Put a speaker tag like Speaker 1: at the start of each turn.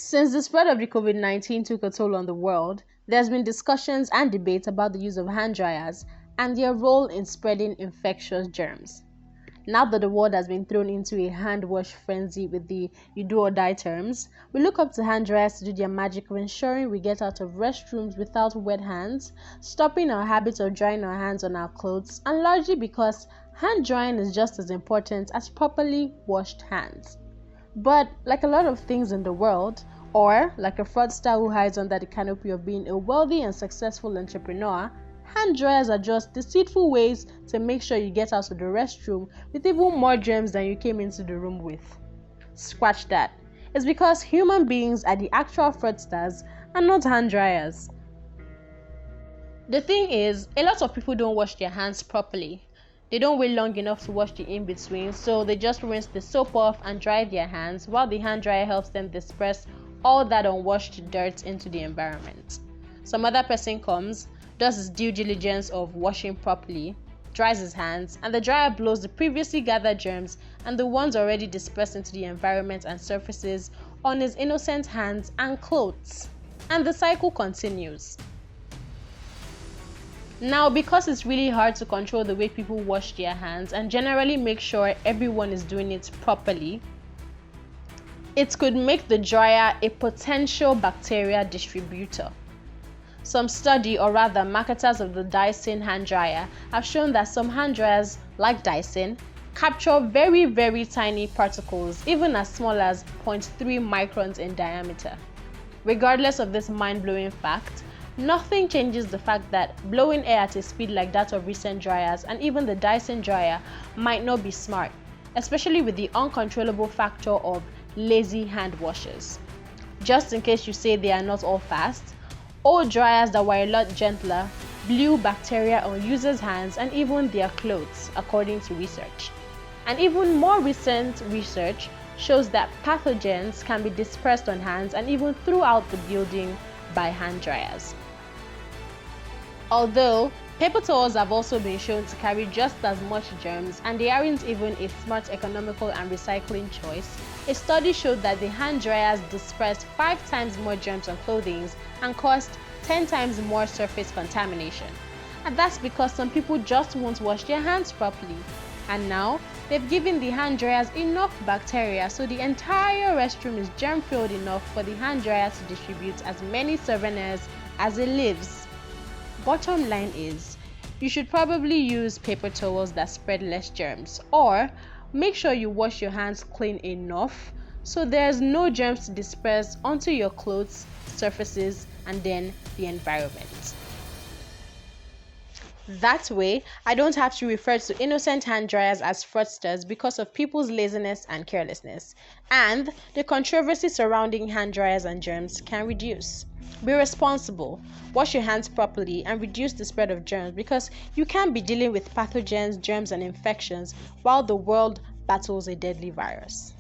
Speaker 1: Since the spread of the COVID-19 took a toll on the world, there's been discussions and debates about the use of hand dryers and their role in spreading infectious germs. Now that the world has been thrown into a hand wash frenzy with the you do or die terms, we look up to hand dryers to do their magic of ensuring we get out of restrooms without wet hands, stopping our habit of drying our hands on our clothes, and largely because hand drying is just as important as properly washed hands. But like a lot of things in the world, or like a fraudster who hides under the canopy of being a wealthy and successful entrepreneur, hand dryers are just deceitful ways to make sure you get out of the restroom with even more germs than you came into the room with. Scratch that. It's because human beings are the actual fraudsters and not hand dryers. The thing is, a lot of people don't wash their hands properly. They don't wait long enough to wash the in-between, so they just rinse the soap off and dry their hands, while the hand dryer helps them disperse all that unwashed dirt into the environment. Some other person comes, does his due diligence of washing properly, dries his hands, and the dryer blows the previously gathered germs and the ones already dispersed into the environment and surfaces on his innocent hands and clothes. And the cycle continues. Now, because it's really hard to control the way people wash their hands and generally make sure everyone is doing it properly, it could make the dryer a potential bacteria distributor. Some study, or rather marketers of the Dyson hand dryer, have shown that some hand dryers, like Dyson, capture very, very tiny particles, even as small as 0.3 microns in diameter. Regardless of this mind-blowing fact, nothing changes the fact that blowing air at a speed like that of recent dryers and even the Dyson dryer might not be smart, especially with the uncontrollable factor of lazy hand washers. Just in case you say they are not all fast, old dryers that were a lot gentler blew bacteria on users' hands and even their clothes, according to research. And even more recent research shows that pathogens can be dispersed on hands and even throughout the building by hand dryers. Although paper towels have also been shown to carry just as much germs and they aren't even a smart, economical and recycling choice, a study showed that the hand dryers dispersed 5 times more germs on clothing and caused 10 times more surface contamination. And that's because some people just won't wash their hands properly. And now, they've given the hand dryers enough bacteria so the entire restroom is germ-filled enough for the hand dryer to distribute as many souvenirs as it lives. Bottom line is, you should probably use paper towels that spread less germs, or make sure you wash your hands clean enough so there's no germs to disperse onto your clothes, surfaces, and then the environment. That way, I don't have to refer to innocent hand dryers as fraudsters because of people's laziness and carelessness, and the controversy surrounding hand dryers and germs can reduce. Be responsible, wash your hands properly, and reduce the spread of germs because you can't be dealing with pathogens, germs, and infections while the world battles a deadly virus.